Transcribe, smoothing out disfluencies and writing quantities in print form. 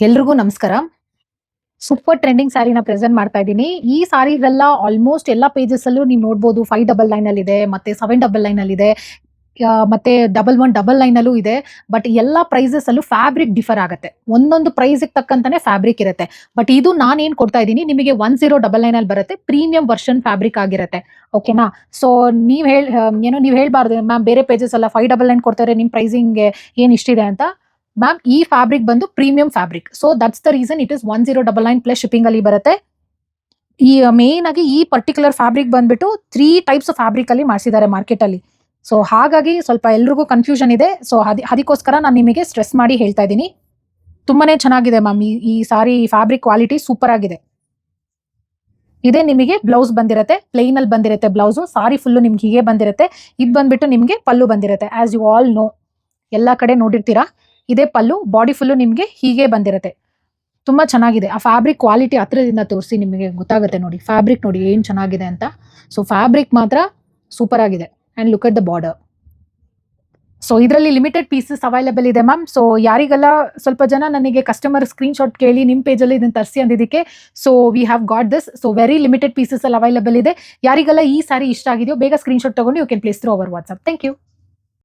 ಎಲ್ರಿಗೂ ನಮಸ್ಕಾರ. Super trending ಸ್ಯಾರಿನ present ಮಾಡ್ತಾ ಇದ್ದೀನಿ. ಈ ಸಾರೀಸೆಲ್ಲ ಆಲ್ಮೋಸ್ಟ್ ಎಲ್ಲ ಪೇಜಸ್ ಅಲ್ಲೂ ನೀವು ನೋಡ್ಬೋದು 599 ಅಲ್ಲಿ ಇದೆ, ಮತ್ತೆ 799 ಅಲ್ಲಿ ಇದೆ, ಮತ್ತೆ 1199 ಅಲ್ಲೂ ಇದೆ. ಬಟ್ ಎಲ್ಲ ಪ್ರೈಸಸ್ ಅಲ್ಲೂ ಫ್ಯಾಬ್ರಿಕ್ ಡಿಫರ್ ಆಗುತ್ತೆ. ಒಂದೊಂದು ಪ್ರೈಸ್‌ಗೆ ತಕ್ಕಂತಾನೆ ಫ್ಯಾಬ್ರಿಕ್ ಇರುತ್ತೆ. ಬಟ್ ಇದು ನಾನೇನ್ ಕೊಡ್ತಾ ಇದ್ದೀನಿ ನಿಮಗೆ 1099 ಅಲ್ಲಿ ಬರುತ್ತೆ. ಪ್ರೀಮಿಯಂ ವರ್ಷನ್ ಫ್ಯಾಬ್ರಿಕ್ ಆಗಿರುತ್ತೆ. ಓಕೆನಾ? ಸೊ ನೀವ್ ಹೇಳ್ಬಾರ್ದು ಮ್ಯಾಮ್ ಬೇರೆ ಪೇಜಸ್ ಎಲ್ಲ 599 ಕೊಡ್ತಾರೆ ನಿಮ್ ಪ್ರೈಸಿಂಗ್‌ಗೆ ಏನ್ ಇಷ್ಟಿದೆ ಅಂತ. ಮ್ಯಾಮ್ ಈ ಫ್ಯಾಬ್ರಿಕ್ ಬಂದು premium fabric. So that's the reason it is 1099 plus shipping ಅಲ್ಲಿ ಬರುತ್ತೆ. ಈ ಮೇನ್ ಆಗಿ ಈ ಪರ್ಟಿಕ್ಯುಲರ್ ಫ್ಯಾಬ್ರಿಕ್ ಬಂದ್ಬಿಟ್ಟು 3 ಟೈಪ್ಸ್ ಆಫ್ ಫ್ಯಾಬ್ರಿಕ್ ಅಲ್ಲಿ ಮಾಡಿಸಿದ್ದಾರೆ ಮಾರ್ಕೆಟ್ ಅಲ್ಲಿ. ಸೊ ಹಾಗಾಗಿ ಸ್ವಲ್ಪ ಎಲ್ರಿಗೂ ಕನ್ಫ್ಯೂಷನ್ ಇದೆ. ಸೊ ಅದಕ್ಕೋಸ್ಕರ ನಾನು ನಿಮಗೆ ಸ್ಟ್ರೆಸ್ ಮಾಡಿ ಹೇಳ್ತಾ ಇದ್ದೀನಿ. ತುಂಬಾನೇ ಚೆನ್ನಾಗಿದೆ ಮ್ಯಾಮ್. ಈ ಸಾರಿ ಫ್ಯಾಬ್ರಿಕ್ ಕ್ವಾಲಿಟಿ ಸೂಪರ್ ಆಗಿದೆ. ಇದೇ ನಿಮಗೆ ಬ್ಲೌಸ್ ಬಂದಿರುತ್ತೆ. ಪ್ಲೇನ್ ಅಲ್ಲಿ ಬಂದಿರುತ್ತೆ ಬ್ಲೌಸ್. ಸಾರಿ ಫುಲ್ ನಿಮ್ಗೆ ಹೀಗೆ ಬಂದಿರುತ್ತೆ. ಇದು ಬಂದ್ಬಿಟ್ಟು ನಿಮ್ಗೆ ಪಲ್ಲು ಬಂದಿರುತ್ತೆ. ಆಸ್ ಯು ಆಲ್ ನೋ, ಎಲ್ಲಾ ಕಡೆ ನೋಡಿರ್ತೀರಾ. ಇದೇ ಪಲ್ಲು. ಬಾಡಿ ಫುಲ್ಲು ನಿಮ್ಗೆ ಹೀಗೆ ಬಂದಿರುತ್ತೆ. ತುಂಬಾ ಚೆನ್ನಾಗಿದೆ. ಆ ಫ್ಯಾಬ್ರಿಕ್ ಕ್ವಾಲಿಟಿ ಹತ್ರದಿಂದ ತೋರಿಸಿ ನಿಮಗೆ ಗೊತ್ತಾಗುತ್ತೆ ನೋಡಿ. ಫ್ಯಾಬ್ರಿಕ್ ನೋಡಿ ಏನ್ ಚೆನ್ನಾಗಿದೆ ಅಂತ. ಸೊ ಫ್ಯಾಬ್ರಿಕ್ ಮಾತ್ರ ಸೂಪರ್ ಆಗಿದೆ. And look at the border. So ಇದರಲ್ಲಿ ಲಿಮಿಟೆಡ್ ಪೀಸಸ್ ಅವೈಲೇಬಲ್ ಇದೆ ಮ್ಯಾಮ್. ಸೊ ಯಾರಿಗೆಲ್ಲ ಸ್ವಲ್ಪ ಜನ ನನಗೆ ಕಸ್ಟಮರ್ ಸ್ಕ್ರೀನ್ ಶಾಟ್ ಕೇಳಿ ನಿಮ್ಮ ಪೇಜಲ್ಲಿ ಇದನ್ನ ತರಿಸಿ ಅಂದಿದ್ದಕ್ಕೆ so we have got this. So very limited pieces ಅಲ್ಲಿ ಅವೈಲೇಬಲ್ ಇದೆ. ಯಾರಿಗೆಲ್ಲ ಈ ಸಾರಿ ಇಷ್ಟ ಆಗಿದೆಯೋ ಬೇಗ ಸ್ಕ್ರೀನ್ ಶಾಟ್ ತಗೊಂಡು you can place through our WhatsApp. Thank you.